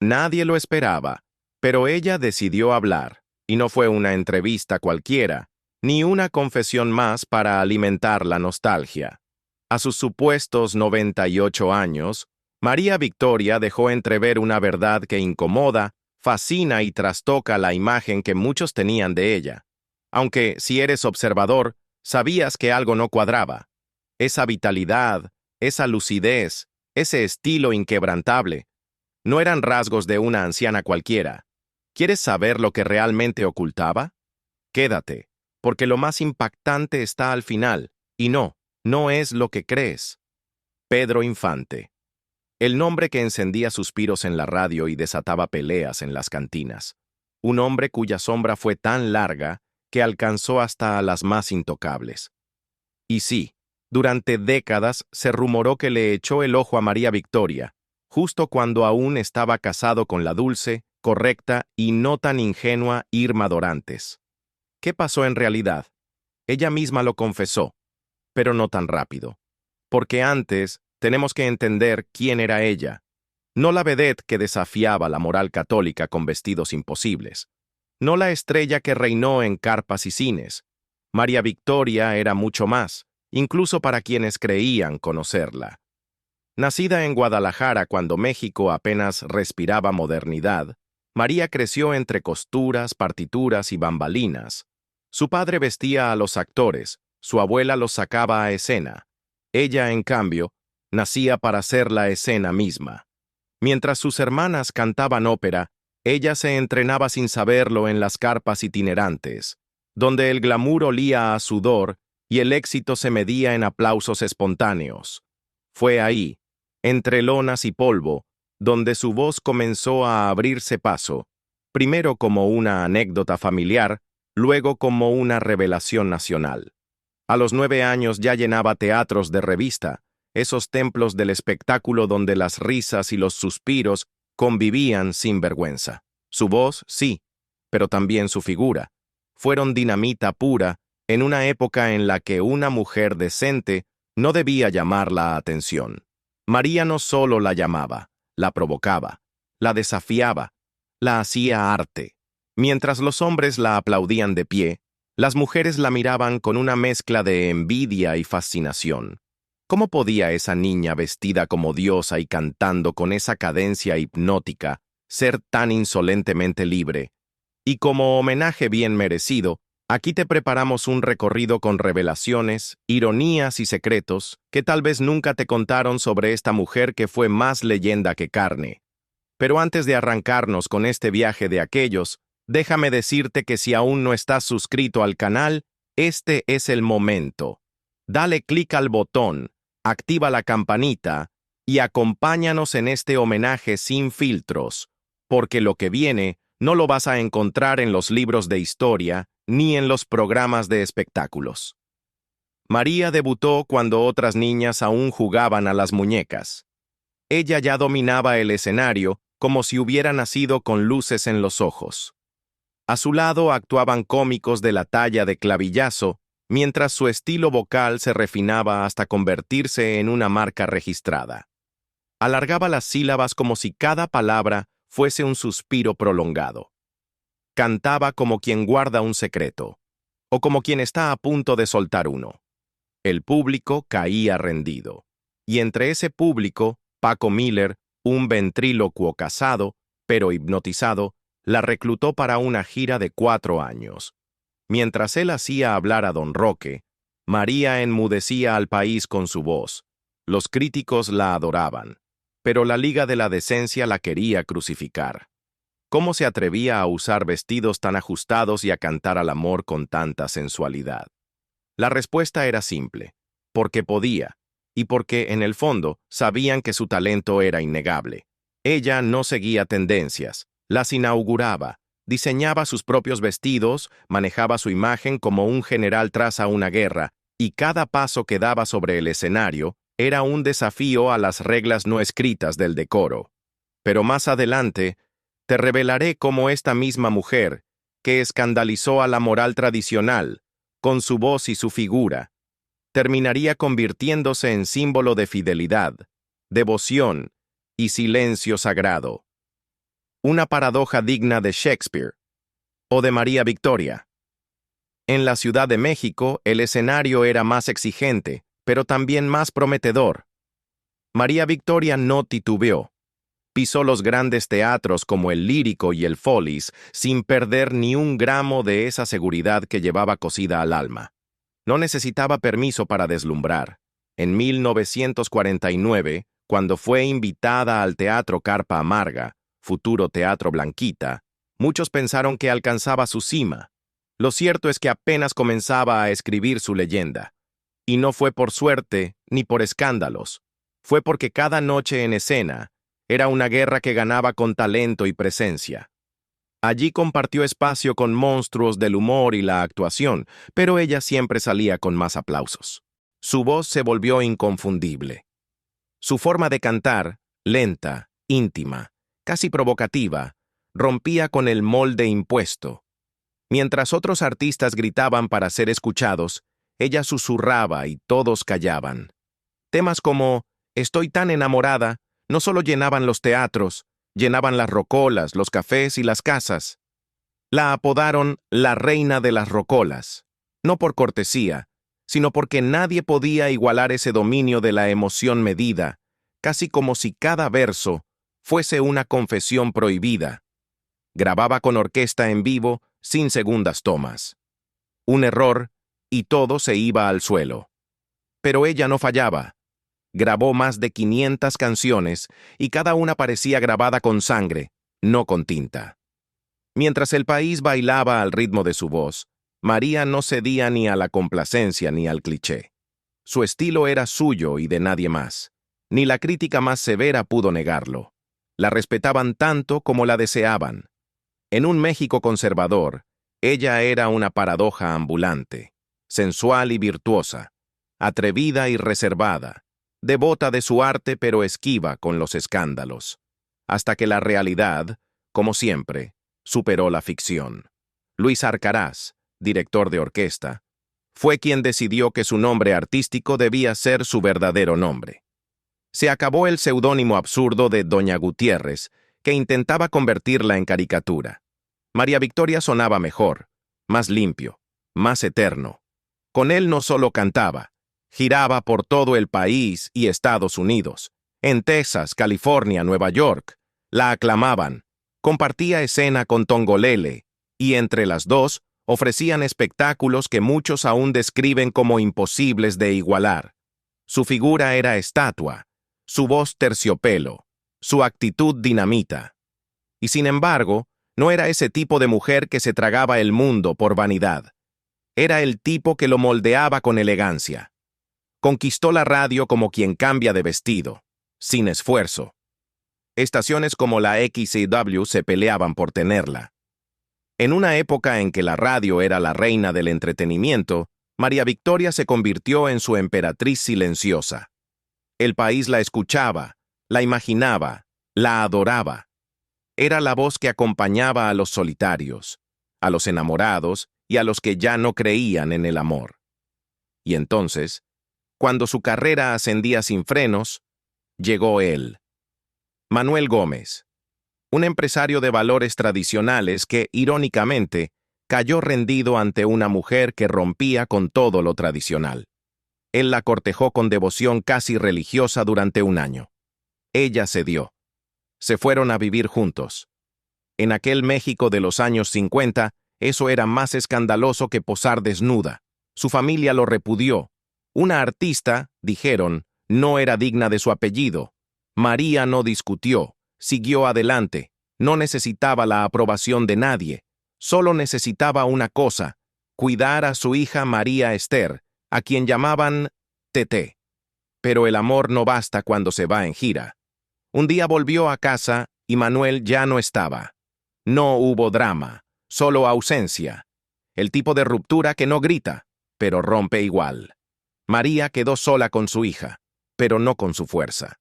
Nadie lo esperaba, pero ella decidió hablar, y no fue una entrevista cualquiera, ni una confesión más para alimentar la nostalgia. A sus supuestos 98 años, María Victoria dejó entrever una verdad que incomoda, fascina y trastoca la imagen que muchos tenían de ella. Aunque, si eres observador, sabías que algo no cuadraba. Esa vitalidad, esa lucidez, ese estilo inquebrantable, no eran rasgos de una anciana cualquiera. ¿Quieres saber lo que realmente ocultaba? Quédate, porque lo más impactante está al final, y no es lo que crees. Pedro Infante. El nombre que encendía suspiros en la radio y desataba peleas en las cantinas. Un hombre cuya sombra fue tan larga que alcanzó hasta a las más intocables. Y sí, durante décadas se rumoró que le echó el ojo a María Victoria, justo cuando aún estaba casado con la dulce, correcta y no tan ingenua Irma Dorantes. ¿Qué pasó en realidad? Ella misma lo confesó, pero no tan rápido. Porque antes tenemos que entender quién era ella. No la vedette que desafiaba la moral católica con vestidos imposibles. No la estrella que reinó en carpas y cines. María Victoria era mucho más, incluso para quienes creían conocerla. Nacida en Guadalajara cuando México apenas respiraba modernidad, María creció entre costuras, partituras y bambalinas. Su padre vestía a los actores, su abuela los sacaba a escena. Ella, en cambio, nacía para ser la escena misma. Mientras sus hermanas cantaban ópera, ella se entrenaba sin saberlo en las carpas itinerantes, donde el glamour olía a sudor y el éxito se medía en aplausos espontáneos. Fue ahí, entre lonas y polvo, donde su voz comenzó a abrirse paso, primero como una anécdota familiar, luego como una revelación nacional. A los 9 años ya llenaba teatros de revista, esos templos del espectáculo donde las risas y los suspiros convivían sin vergüenza. Su voz, sí, pero también su figura. Fueron dinamita pura en una época en la que una mujer decente no debía llamar la atención. María no solo la llamaba, la provocaba, la desafiaba, la hacía arte. Mientras los hombres la aplaudían de pie, las mujeres la miraban con una mezcla de envidia y fascinación. ¿Cómo podía esa niña vestida como diosa y cantando con esa cadencia hipnótica ser tan insolentemente libre? Y como homenaje bien merecido, aquí te preparamos un recorrido con revelaciones, ironías y secretos que tal vez nunca te contaron sobre esta mujer que fue más leyenda que carne. Pero antes de arrancarnos con este viaje de aquellos, déjame decirte que si aún no estás suscrito al canal, este es el momento. Dale clic al botón, activa la campanita y acompáñanos en este homenaje sin filtros, porque lo que viene no lo vas a encontrar en los libros de historia ni en los programas de espectáculos. María debutó cuando otras niñas aún jugaban a las muñecas. Ella ya dominaba el escenario como si hubiera nacido con luces en los ojos. A su lado actuaban cómicos de la talla de Clavillazo, mientras su estilo vocal se refinaba hasta convertirse en una marca registrada. Alargaba las sílabas como si cada palabra fuese un suspiro prolongado. Cantaba como quien guarda un secreto, o como quien está a punto de soltar uno. El público caía rendido, y entre ese público, Paco Miller, un ventrílocuo casado, pero hipnotizado, la reclutó para una gira de 4 años. Mientras él hacía hablar a Don Roque, María enmudecía al país con su voz. Los críticos la adoraban, pero la Liga de la Decencia la quería crucificar. ¿Cómo se atrevía a usar vestidos tan ajustados y a cantar al amor con tanta sensualidad? La respuesta era simple: porque podía, y porque, en el fondo, sabían que su talento era innegable. Ella no seguía tendencias, las inauguraba, diseñaba sus propios vestidos, manejaba su imagen como un general traza una guerra, y cada paso que daba sobre el escenario era un desafío a las reglas no escritas del decoro. Pero más adelante, te revelaré cómo esta misma mujer, que escandalizó a la moral tradicional, con su voz y su figura, terminaría convirtiéndose en símbolo de fidelidad, devoción y silencio sagrado. Una paradoja digna de Shakespeare o de María Victoria. En la Ciudad de México, el escenario era más exigente, pero también más prometedor. María Victoria no titubeó. Pisó los grandes teatros como el Lírico y el Follies sin perder ni un gramo de esa seguridad que llevaba cosida al alma. No necesitaba permiso para deslumbrar. En 1949, cuando fue invitada al Teatro Carpa Amarga, futuro Teatro Blanquita, muchos pensaron que alcanzaba su cima. Lo cierto es que apenas comenzaba a escribir su leyenda. Y no fue por suerte ni por escándalos. Fue porque cada noche en escena era una guerra que ganaba con talento y presencia. Allí compartió espacio con monstruos del humor y la actuación, pero ella siempre salía con más aplausos. Su voz se volvió inconfundible. Su forma de cantar, lenta, íntima, casi provocativa, rompía con el molde impuesto. Mientras otros artistas gritaban para ser escuchados, ella susurraba y todos callaban. Temas como "Estoy tan enamorada" no solo llenaban los teatros, llenaban las rocolas, los cafés y las casas. La apodaron la Reina de las Rocolas, no por cortesía, sino porque nadie podía igualar ese dominio de la emoción medida, casi como si cada verso fuese una confesión prohibida. Grababa con orquesta en vivo, sin segundas tomas. Un error, y todo se iba al suelo. Pero ella no fallaba. Grabó más de 500 canciones, y cada una parecía grabada con sangre, no con tinta. Mientras el país bailaba al ritmo de su voz, María no cedía ni a la complacencia ni al cliché. Su estilo era suyo y de nadie más. Ni la crítica más severa pudo negarlo. La respetaban tanto como la deseaban. En un México conservador, ella era una paradoja ambulante, sensual y virtuosa, atrevida y reservada, devota de su arte pero esquiva con los escándalos, hasta que la realidad, como siempre, superó la ficción. Luis Arcaraz, director de orquesta, fue quien decidió que su nombre artístico debía ser su verdadero nombre. Se acabó el seudónimo absurdo de Doña Gutiérrez, que intentaba convertirla en caricatura. María Victoria sonaba mejor, más limpio, más eterno. Con él no solo cantaba, giraba por todo el país y Estados Unidos. En Texas, California, Nueva York, la aclamaban, compartía escena con Tongolele, y entre las dos ofrecían espectáculos que muchos aún describen como imposibles de igualar. Su figura era estatua, su voz terciopelo, su actitud dinamita. Y sin embargo, no era ese tipo de mujer que se tragaba el mundo por vanidad. Era el tipo que lo moldeaba con elegancia. Conquistó la radio como quien cambia de vestido, sin esfuerzo. Estaciones como la XCW se peleaban por tenerla. En una época en que la radio era la reina del entretenimiento, María Victoria se convirtió en su emperatriz silenciosa. El país la escuchaba, la imaginaba, la adoraba. Era la voz que acompañaba a los solitarios, a los enamorados y a los que ya no creían en el amor. Y entonces, cuando su carrera ascendía sin frenos, llegó él. Manuel Gómez, un empresario de valores tradicionales que, irónicamente, cayó rendido ante una mujer que rompía con todo lo tradicional. Él la cortejó con devoción casi religiosa durante un año. Ella cedió. Se fueron a vivir juntos. En aquel México de los años 50, eso era más escandaloso que posar desnuda. Su familia lo repudió. Una artista, dijeron, no era digna de su apellido. María no discutió, siguió adelante, no necesitaba la aprobación de nadie, solo necesitaba una cosa, cuidar a su hija María Esther, a quien llamaban Tete. Pero el amor no basta cuando se va en gira. Un día volvió a casa y Manuel ya no estaba. No hubo drama, solo ausencia. El tipo de ruptura que no grita, pero rompe igual. María quedó sola con su hija, pero no con su fuerza.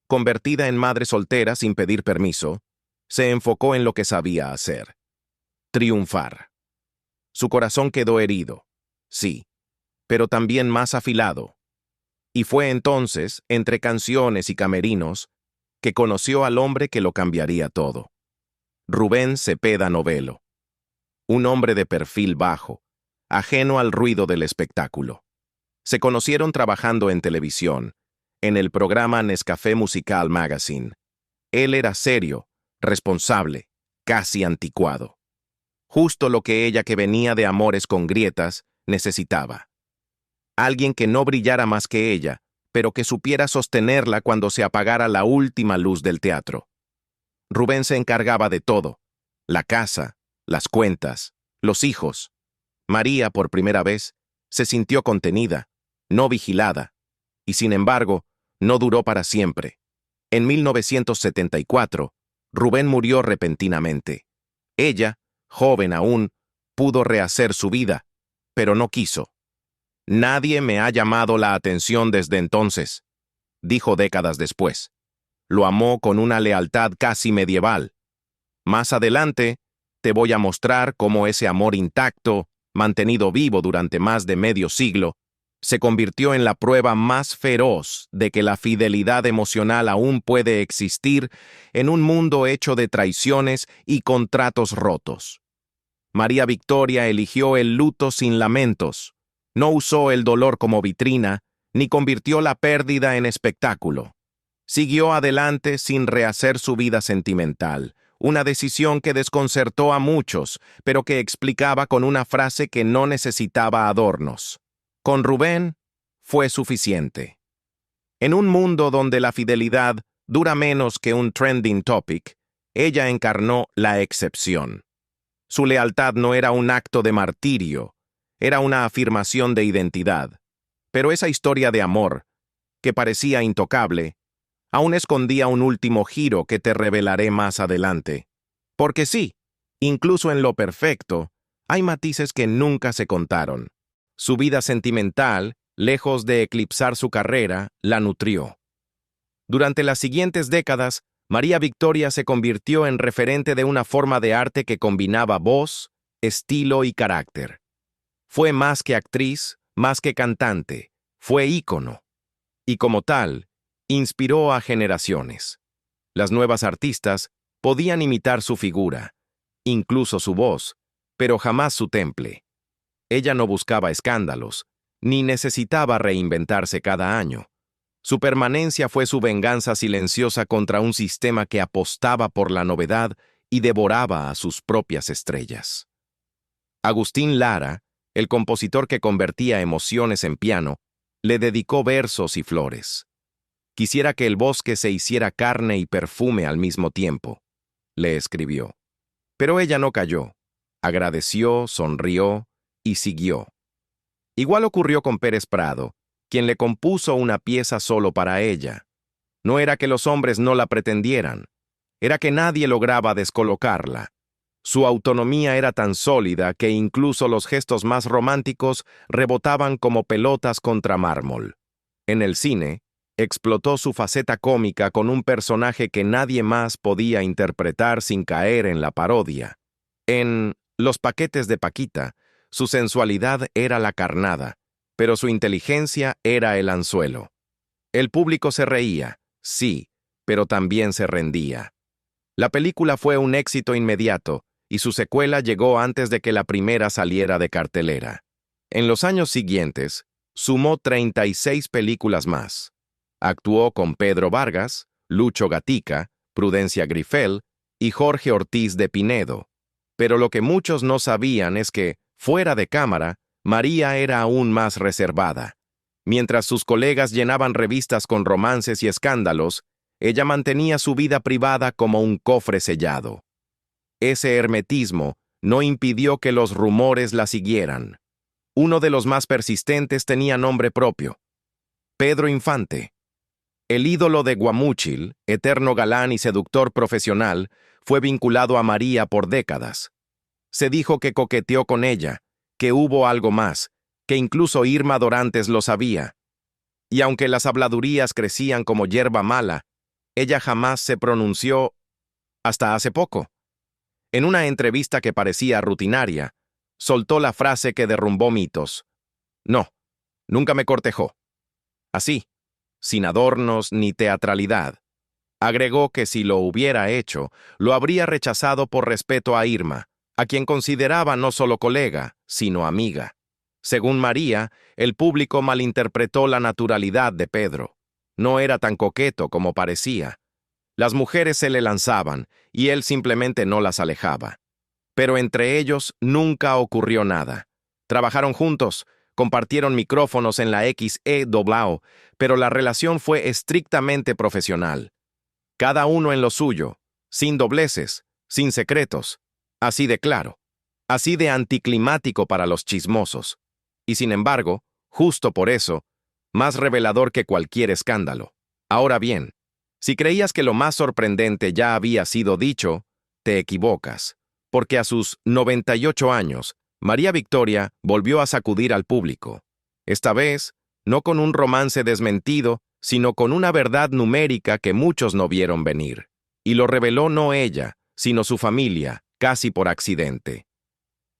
Convertida en madre soltera sin pedir permiso, se enfocó en lo que sabía hacer: triunfar. Su corazón quedó herido, sí, pero también más afilado. Y fue entonces, entre canciones y camerinos, que conoció al hombre que lo cambiaría todo. Rubén Cepeda Novelo. Un hombre de perfil bajo, ajeno al ruido del espectáculo. Se conocieron trabajando en televisión, en el programa Nescafé Musical Magazine. Él era serio, responsable, casi anticuado. Justo lo que ella, que venía de amores con grietas, necesitaba. Alguien que no brillara más que ella, pero que supiera sostenerla cuando se apagara la última luz del teatro. Rubén se encargaba de todo: la casa, las cuentas, los hijos. María, por primera vez, se sintió contenida, no vigilada, y sin embargo, no duró para siempre. En 1974, Rubén murió repentinamente. Ella, joven aún, pudo rehacer su vida, pero no quiso. Nadie me ha llamado la atención desde entonces, dijo décadas después. Lo amó con una lealtad casi medieval. Más adelante, te voy a mostrar cómo ese amor intacto, mantenido vivo durante más de medio siglo, se convirtió en la prueba más feroz de que la fidelidad emocional aún puede existir en un mundo hecho de traiciones y contratos rotos. María Victoria eligió el luto sin lamentos, no usó el dolor como vitrina, ni convirtió la pérdida en espectáculo. Siguió adelante sin rehacer su vida sentimental, una decisión que desconcertó a muchos, pero que explicaba con una frase que no necesitaba adornos. Con Rubén fue suficiente. En un mundo donde la fidelidad dura menos que un trending topic, ella encarnó la excepción. Su lealtad no era un acto de martirio, era una afirmación de identidad. Pero esa historia de amor, que parecía intocable, aún escondía un último giro que te revelaré más adelante. Porque sí, incluso en lo perfecto, hay matices que nunca se contaron. Su vida sentimental, lejos de eclipsar su carrera, la nutrió. Durante las siguientes décadas, María Victoria se convirtió en referente de una forma de arte que combinaba voz, estilo y carácter. Fue más que actriz, más que cantante, fue ícono. Y como tal, inspiró a generaciones. Las nuevas artistas podían imitar su figura, incluso su voz, pero jamás su temple. Ella no buscaba escándalos, ni necesitaba reinventarse cada año. Su permanencia fue su venganza silenciosa contra un sistema que apostaba por la novedad y devoraba a sus propias estrellas. Agustín Lara, el compositor que convertía emociones en piano, le dedicó versos y flores. Quisiera que el bosque se hiciera carne y perfume al mismo tiempo, le escribió. Pero ella no cayó. Agradeció, sonrió y siguió. Igual ocurrió con Pérez Prado, quien le compuso una pieza solo para ella. No era que los hombres no la pretendieran, era que nadie lograba descolocarla. Su autonomía era tan sólida que incluso los gestos más románticos rebotaban como pelotas contra mármol. En el cine, explotó su faceta cómica con un personaje que nadie más podía interpretar sin caer en la parodia. En Los paquetes de Paquita, su sensualidad era la carnada, pero su inteligencia era el anzuelo. El público se reía, sí, pero también se rendía. La película fue un éxito inmediato, y su secuela llegó antes de que la primera saliera de cartelera. En los años siguientes, sumó 36 películas más. Actuó con Pedro Vargas, Lucho Gatica, Prudencia Grifel y Jorge Ortiz de Pinedo. Pero lo que muchos no sabían es que, fuera de cámara, María era aún más reservada. Mientras sus colegas llenaban revistas con romances y escándalos, ella mantenía su vida privada como un cofre sellado. Ese hermetismo no impidió que los rumores la siguieran. Uno de los más persistentes tenía nombre propio: Pedro Infante. El ídolo de Guamúchil, eterno galán y seductor profesional, fue vinculado a María por décadas. Se dijo que coqueteó con ella, que hubo algo más, que incluso Irma Dorantes lo sabía. Y aunque las habladurías crecían como hierba mala, ella jamás se pronunció hasta hace poco. En una entrevista que parecía rutinaria, soltó la frase que derrumbó mitos: no, nunca me cortejó. Así, sin adornos ni teatralidad. Agregó que si lo hubiera hecho, lo habría rechazado por respeto a Irma, a quien consideraba no solo colega, sino amiga. Según María, el público malinterpretó la naturalidad de Pedro. No era tan coqueto como parecía. Las mujeres se le lanzaban, y él simplemente no las alejaba. Pero entre ellos nunca ocurrió nada. Trabajaron juntos, compartieron micrófonos en la XEW, pero la relación fue estrictamente profesional. Cada uno en lo suyo, sin dobleces, sin secretos, así de claro, así de anticlimático para los chismosos. Y sin embargo, justo por eso, más revelador que cualquier escándalo. Ahora bien, si creías que lo más sorprendente ya había sido dicho, te equivocas, porque a sus 98 años, María Victoria volvió a sacudir al público. Esta vez, no con un romance desmentido, sino con una verdad numérica que muchos no vieron venir. Y lo reveló no ella, sino su familia, casi por accidente.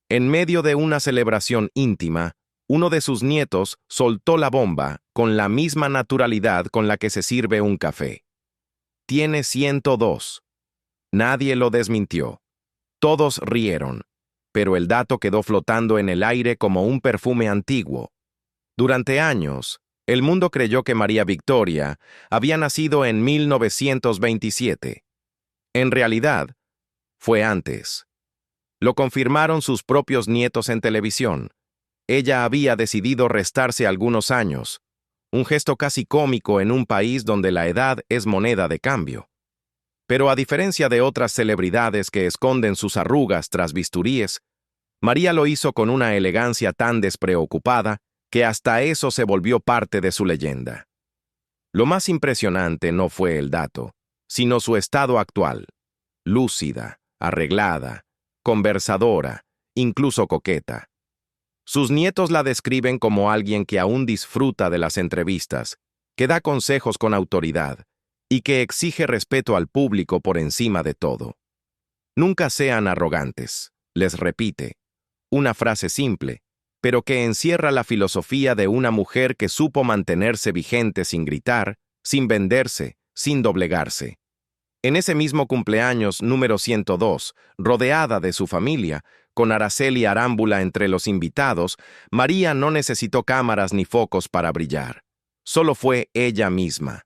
En medio de una celebración íntima, uno de sus nietos soltó la bomba con la misma naturalidad con la que se sirve un café. Tiene 102. Nadie lo desmintió. Todos rieron, pero el dato quedó flotando en el aire como un perfume antiguo. Durante años, el mundo creyó que María Victoria había nacido en 1927. En realidad, fue antes. Lo confirmaron sus propios nietos en televisión. Ella había decidido restarse algunos años, un gesto casi cómico en un país donde la edad es moneda de cambio. Pero a diferencia de otras celebridades que esconden sus arrugas tras bisturíes, María lo hizo con una elegancia tan despreocupada que hasta eso se volvió parte de su leyenda. Lo más impresionante no fue el dato, sino su estado actual: lúcida, arreglada, conversadora, incluso coqueta. Sus nietos la describen como alguien que aún disfruta de las entrevistas, que da consejos con autoridad y que exige respeto al público por encima de todo. Nunca sean arrogantes, les repite, una frase simple, pero que encierra la filosofía de una mujer que supo mantenerse vigente sin gritar, sin venderse, sin doblegarse. En ese mismo cumpleaños número 102, rodeada de su familia, con Araceli Arámbula entre los invitados, María no necesitó cámaras ni focos para brillar. Solo fue ella misma.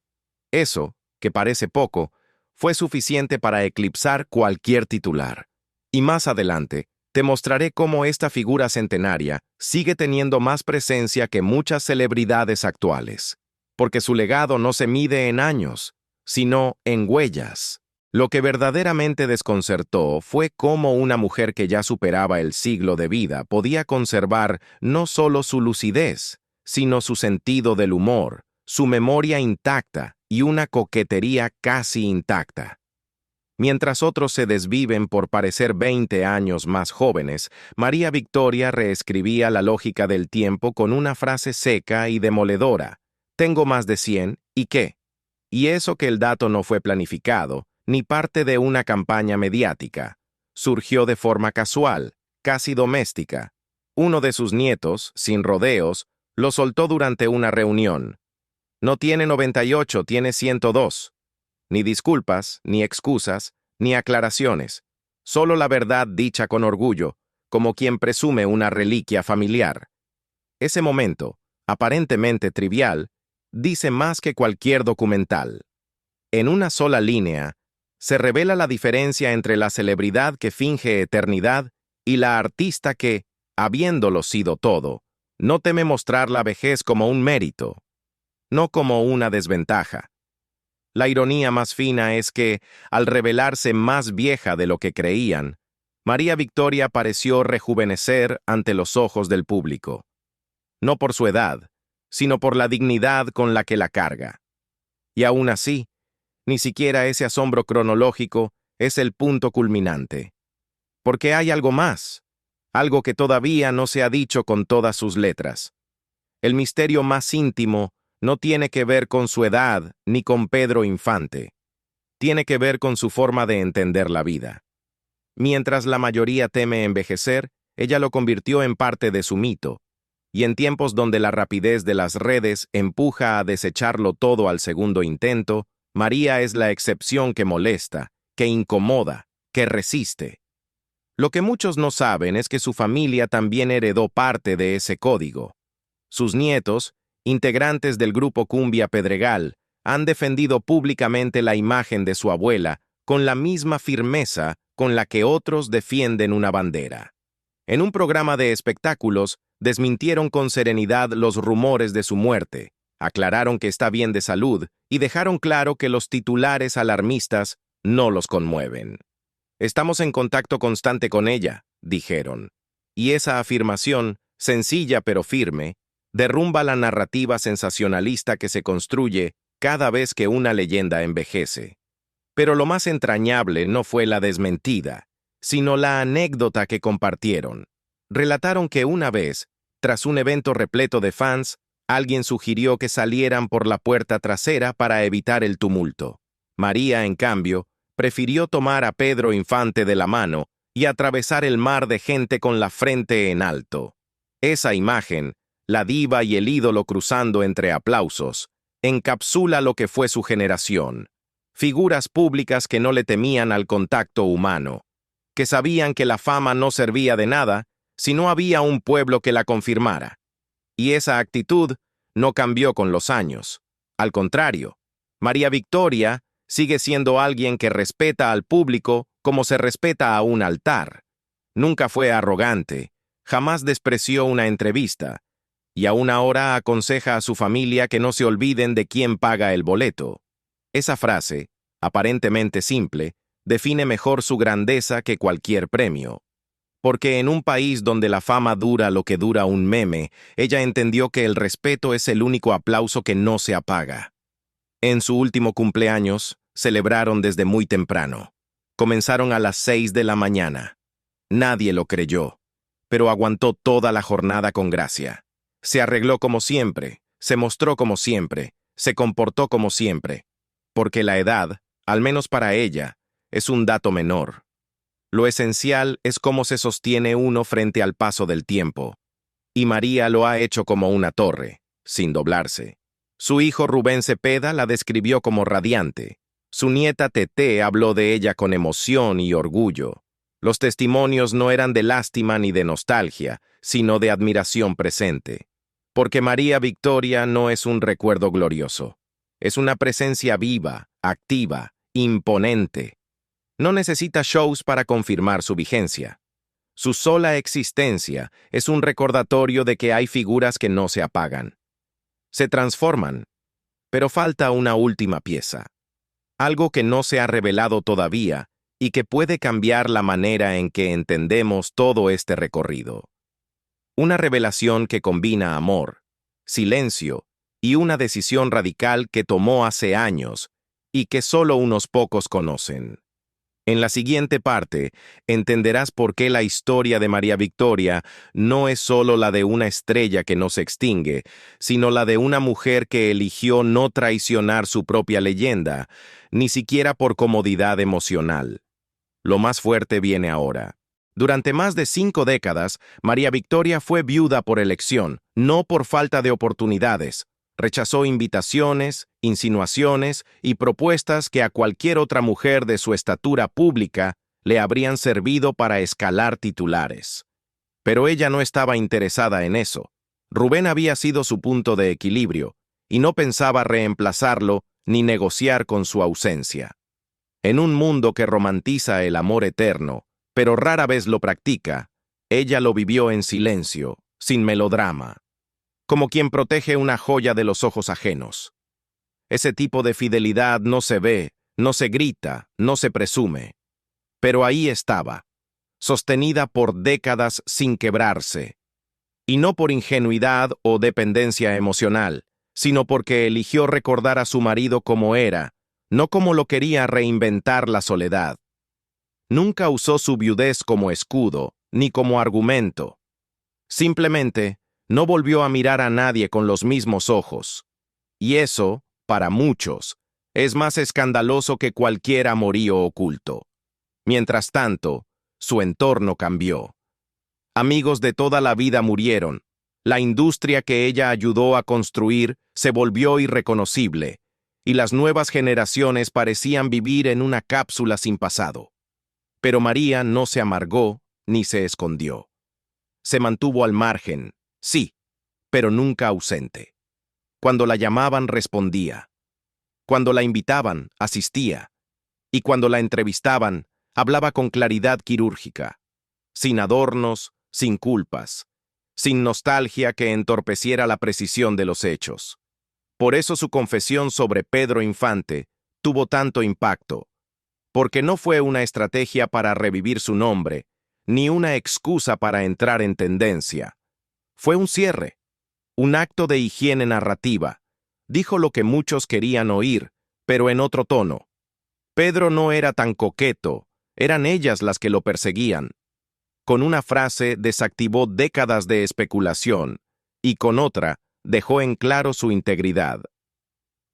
Eso, que parece poco, fue suficiente para eclipsar cualquier titular. Y más adelante, te mostraré cómo esta figura centenaria sigue teniendo más presencia que muchas celebridades actuales, porque su legado no se mide en años, sino en huellas. Lo que verdaderamente desconcertó fue cómo una mujer que ya superaba el siglo de vida podía conservar no solo su lucidez, sino su sentido del humor, su memoria intacta y una coquetería casi intacta. Mientras otros se desviven por parecer 20 años más jóvenes, María Victoria reescribía la lógica del tiempo con una frase seca y demoledora: «Tengo más de 100, ¿y qué?». Y eso que el dato no fue planificado, ni parte de una campaña mediática. Surgió de forma casual, casi doméstica. Uno de sus nietos, sin rodeos, lo soltó durante una reunión. «No tiene 98, tiene 102. Ni disculpas, ni excusas, ni aclaraciones. Solo la verdad dicha con orgullo, como quien presume una reliquia familiar». Ese momento, aparentemente trivial, dice más que cualquier documental. En una sola línea, se revela la diferencia entre la celebridad que finge eternidad y la artista que, habiéndolo sido todo, no teme mostrar la vejez como un mérito, no como una desventaja. La ironía más fina es que, al revelarse más vieja de lo que creían, María Victoria pareció rejuvenecer ante los ojos del público. No por su edad, sino por la dignidad con la que la carga. Y aún así, ni siquiera ese asombro cronológico es el punto culminante. Porque hay algo más, algo que todavía no se ha dicho con todas sus letras. El misterio más íntimo no tiene que ver con su edad ni con Pedro Infante. Tiene que ver con su forma de entender la vida. Mientras la mayoría teme envejecer, ella lo convirtió en parte de su mito. Y en tiempos donde la rapidez de las redes empuja a desecharlo todo al segundo intento, María es la excepción que molesta, que incomoda, que resiste. Lo que muchos no saben es que su familia también heredó parte de ese código. Sus nietos, integrantes del grupo Cumbia Pedregal, han defendido públicamente la imagen de su abuela con la misma firmeza con la que otros defienden una bandera. En un programa de espectáculos, desmintieron con serenidad los rumores de su muerte, aclararon que está bien de salud y dejaron claro que los titulares alarmistas no los conmueven. Estamos en contacto constante con ella, dijeron. Y esa afirmación, sencilla pero firme, derrumba la narrativa sensacionalista que se construye cada vez que una leyenda envejece. Pero lo más entrañable no fue la desmentida, sino la anécdota que compartieron. Relataron que una vez, tras un evento repleto de fans, alguien sugirió que salieran por la puerta trasera para evitar el tumulto. María, en cambio, prefirió tomar a Pedro Infante de la mano y atravesar el mar de gente con la frente en alto. Esa imagen, la diva y el ídolo cruzando entre aplausos, encapsula lo que fue su generación. Figuras públicas que no le temían al contacto humano, que sabían que la fama no servía de nada si no había un pueblo que la confirmara. Y esa actitud no cambió con los años. Al contrario, María Victoria sigue siendo alguien que respeta al público como se respeta a un altar. Nunca fue arrogante, jamás despreció una entrevista, y aún ahora aconseja a su familia que no se olviden de quién paga el boleto. Esa frase, aparentemente simple, define mejor su grandeza que cualquier premio. Porque en un país donde la fama dura lo que dura un meme, ella entendió que el respeto es el único aplauso que no se apaga. En su último cumpleaños, celebraron desde muy temprano. Comenzaron a las 6 de la mañana. Nadie lo creyó, pero aguantó toda la jornada con gracia. Se arregló como siempre, se mostró como siempre, se comportó como siempre. Porque la edad, al menos para ella, es un dato menor. Lo esencial es cómo se sostiene uno frente al paso del tiempo. Y María lo ha hecho como una torre, sin doblarse. Su hijo Rubén Cepeda la describió como radiante. Su nieta Teté habló de ella con emoción y orgullo. Los testimonios no eran de lástima ni de nostalgia, sino de admiración presente. Porque María Victoria no es un recuerdo glorioso. Es una presencia viva, activa, imponente. No necesita shows para confirmar su vigencia. Su sola existencia es un recordatorio de que hay figuras que no se apagan. Se transforman, pero falta una última pieza. Algo que no se ha revelado todavía y que puede cambiar la manera en que entendemos todo este recorrido. Una revelación que combina amor, silencio y una decisión radical que tomó hace años y que solo unos pocos conocen. En la siguiente parte, entenderás por qué la historia de María Victoria no es solo la de una estrella que no se extingue, sino la de una mujer que eligió no traicionar su propia leyenda, ni siquiera por comodidad emocional. Lo más fuerte viene ahora. Durante más de 5 décadas, María Victoria fue viuda por elección, no por falta de oportunidades. Rechazó invitaciones, insinuaciones y propuestas que a cualquier otra mujer de su estatura pública le habrían servido para escalar titulares. Pero ella no estaba interesada en eso. Rubén había sido su punto de equilibrio, y no pensaba reemplazarlo ni negociar con su ausencia. En un mundo que romantiza el amor eterno, pero rara vez lo practica, ella lo vivió en silencio, sin melodrama, como quien protege una joya de los ojos ajenos. Ese tipo de fidelidad no se ve, no se grita, no se presume. Pero ahí estaba, sostenida por décadas sin quebrarse. Y no por ingenuidad o dependencia emocional, sino porque eligió recordar a su marido como era, no como lo quería reinventar la soledad. Nunca usó su viudez como escudo, ni como argumento. Simplemente, no volvió a mirar a nadie con los mismos ojos. Y eso, para muchos, es más escandaloso que cualquier amorío oculto. Mientras tanto, su entorno cambió. Amigos de toda la vida murieron. La industria que ella ayudó a construir se volvió irreconocible. y las nuevas generaciones parecían vivir en una cápsula sin pasado. Pero María no se amargó ni se escondió. Se mantuvo al margen, sí, pero nunca ausente. Cuando la llamaban, respondía. Cuando la invitaban, asistía. Y cuando la entrevistaban, hablaba con claridad quirúrgica, sin adornos, sin culpas, sin nostalgia que entorpeciera la precisión de los hechos. Por eso su confesión sobre Pedro Infante tuvo tanto impacto, porque no fue una estrategia para revivir su nombre, ni una excusa para entrar en tendencia. Fue un cierre, un acto de higiene narrativa. Dijo lo que muchos querían oír, pero en otro tono. Pedro no era tan coqueto, eran ellas las que lo perseguían. Con una frase desactivó décadas de especulación, y con otra dejó en claro su integridad.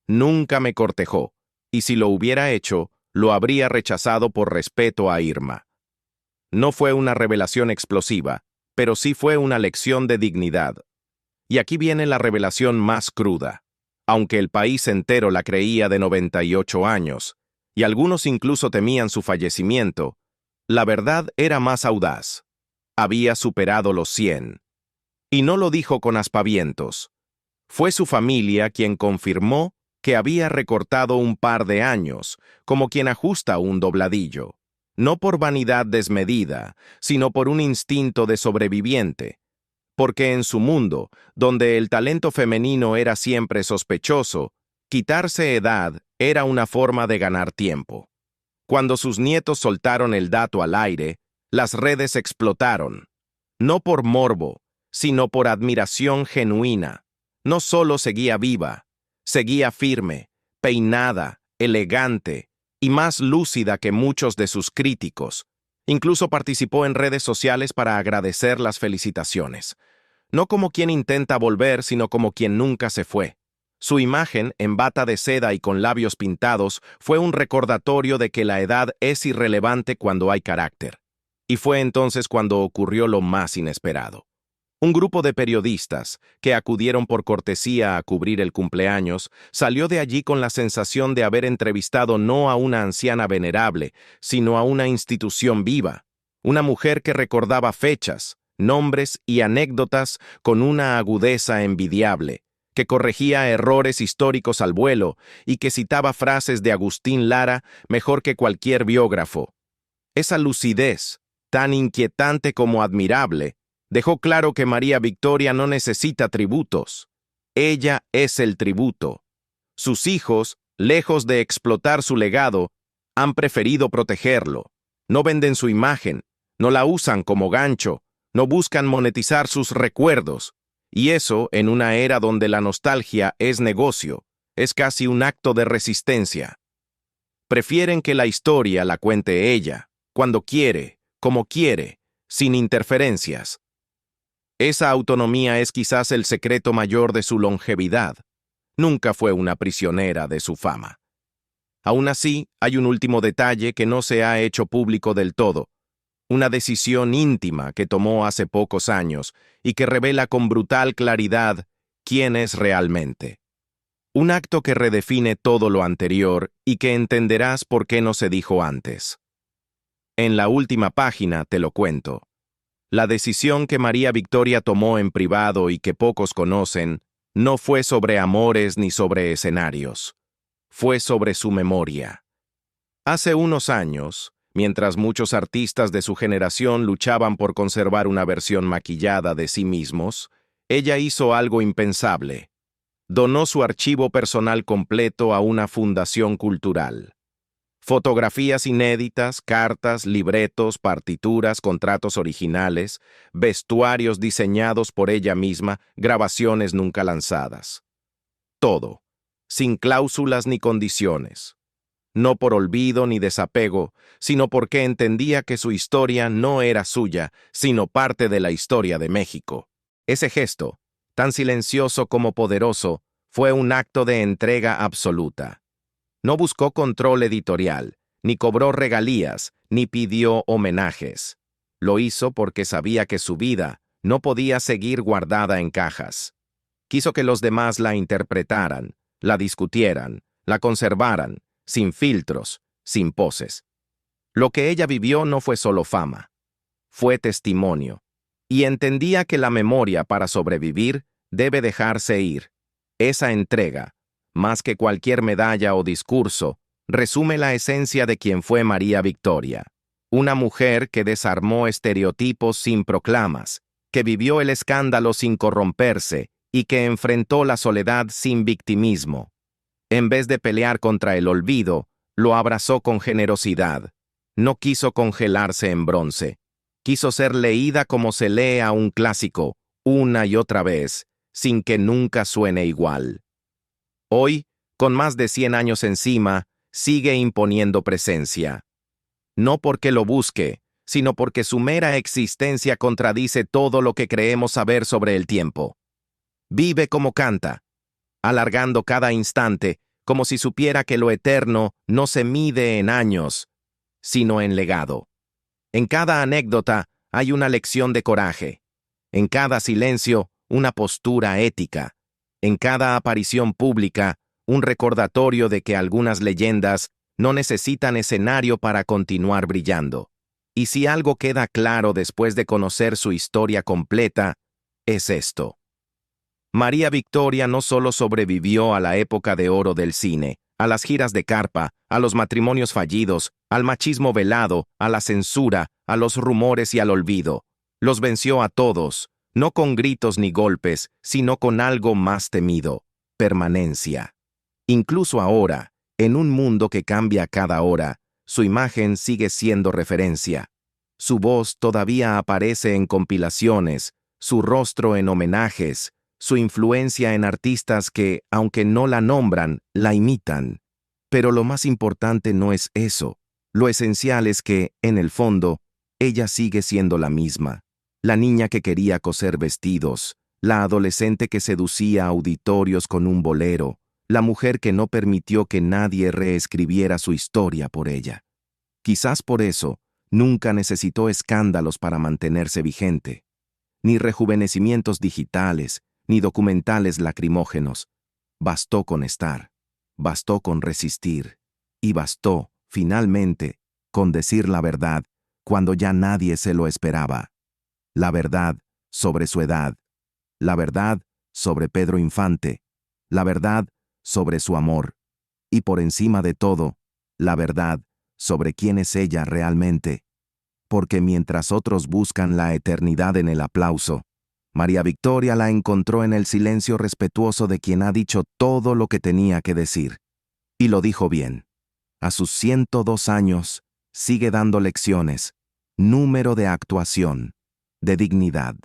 Nunca me cortejó, y si lo hubiera hecho, lo habría rechazado por respeto a Irma. No fue una revelación explosiva, pero sí fue una lección de dignidad. Y aquí viene la revelación más cruda. Aunque el país entero la creía de 98 años, y algunos incluso temían su fallecimiento, la verdad era más audaz. Había superado los 100. Y no lo dijo con aspavientos. Fue su familia quien confirmó que había recortado un par de años, como quien ajusta un dobladillo. No por vanidad desmedida, sino por un instinto de sobreviviente. Porque en su mundo, donde el talento femenino era siempre sospechoso, quitarse edad era una forma de ganar tiempo. Cuando sus nietos soltaron el dato al aire, las redes explotaron. No por morbo, sino por admiración genuina. No solo seguía viva, seguía firme, peinada, elegante y más lúcida que muchos de sus críticos. Incluso participó en redes sociales para agradecer las felicitaciones. No como quien intenta volver, sino como quien nunca se fue. Su imagen, en bata de seda y con labios pintados, fue un recordatorio de que la edad es irrelevante cuando hay carácter. Y fue entonces cuando ocurrió lo más inesperado. Un grupo de periodistas, que acudieron por cortesía a cubrir el cumpleaños, salió de allí con la sensación de haber entrevistado no a una anciana venerable, sino a una institución viva, una mujer que recordaba fechas, nombres y anécdotas con una agudeza envidiable, que corregía errores históricos al vuelo y que citaba frases de Agustín Lara mejor que cualquier biógrafo. Esa lucidez, tan inquietante como admirable, dejó claro que María Victoria no necesita tributos. Ella es el tributo. Sus hijos, lejos de explotar su legado, han preferido protegerlo. No venden su imagen, no la usan como gancho, no buscan monetizar sus recuerdos. Y eso en una era donde la nostalgia es negocio, es casi un acto de resistencia. Prefieren que la historia la cuente ella, cuando quiere, como quiere, sin interferencias. Esa autonomía es quizás el secreto mayor de su longevidad. Nunca fue una prisionera de su fama. Aún así, hay un último detalle que no se ha hecho público del todo. Una decisión íntima que tomó hace pocos años y que revela con brutal claridad quién es realmente. Un acto que redefine todo lo anterior y que entenderás por qué no se dijo antes. En la última página te lo cuento. La decisión que María Victoria tomó en privado y que pocos conocen, no fue sobre amores ni sobre escenarios. Fue sobre su memoria. Hace unos años, mientras muchos artistas de su generación luchaban por conservar una versión maquillada de sí mismos, ella hizo algo impensable. Donó su archivo personal completo a una fundación cultural. Fotografías inéditas, cartas, libretos, partituras, contratos originales, vestuarios diseñados por ella misma, grabaciones nunca lanzadas. Todo, sin cláusulas ni condiciones. No por olvido ni desapego, sino porque entendía que su historia no era suya, sino parte de la historia de México. Ese gesto, tan silencioso como poderoso, fue un acto de entrega absoluta. No buscó control editorial, ni cobró regalías, ni pidió homenajes. Lo hizo porque sabía que su vida no podía seguir guardada en cajas. Quiso que los demás la interpretaran, la discutieran, la conservaran, sin filtros, sin poses. Lo que ella vivió no fue solo fama, fue testimonio, y entendía que la memoria para sobrevivir debe dejarse ir. Esa entrega, más que cualquier medalla o discurso, resume la esencia de quien fue María Victoria, una mujer que desarmó estereotipos sin proclamas, que vivió el escándalo sin corromperse y que enfrentó la soledad sin victimismo. En vez de pelear contra el olvido, lo abrazó con generosidad. No quiso congelarse en bronce. Quiso ser leída como se lee a un clásico, una y otra vez, sin que nunca suene igual. Hoy, con más de 100 años encima, sigue imponiendo presencia. No porque lo busque, sino porque su mera existencia contradice todo lo que creemos saber sobre el tiempo. Vive como canta, alargando cada instante, como si supiera que lo eterno no se mide en años, sino en legado. En cada anécdota hay una lección de coraje. En cada silencio, una postura ética. En cada aparición pública, un recordatorio de que algunas leyendas no necesitan escenario para continuar brillando. Y si algo queda claro después de conocer su historia completa, es esto. María Victoria no solo sobrevivió a la época de oro del cine, a las giras de carpa, a los matrimonios fallidos, al machismo velado, a la censura, a los rumores y al olvido. Los venció a todos, no con gritos ni golpes, sino con algo más temido: permanencia. Incluso ahora, en un mundo que cambia cada hora, su imagen sigue siendo referencia. Su voz todavía aparece en compilaciones, su rostro en homenajes, su influencia en artistas que, aunque no la nombran, la imitan. Pero lo más importante no es eso. Lo esencial es que, en el fondo, ella sigue siendo la misma. La niña que quería coser vestidos, la adolescente que seducía auditorios con un bolero, la mujer que no permitió que nadie reescribiera su historia por ella. Quizás por eso, nunca necesitó escándalos para mantenerse vigente, ni rejuvenecimientos digitales, ni documentales lacrimógenos. Bastó con estar, bastó con resistir, y bastó, finalmente, con decir la verdad cuando ya nadie se lo esperaba. La verdad sobre su edad, la verdad sobre Pedro Infante, la verdad sobre su amor, y por encima de todo, la verdad sobre quién es ella realmente. Porque mientras otros buscan la eternidad en el aplauso, María Victoria la encontró en el silencio respetuoso de quien ha dicho todo lo que tenía que decir. Y lo dijo bien. A sus 102 años, sigue dando lecciones, número de actuación, de dignidad.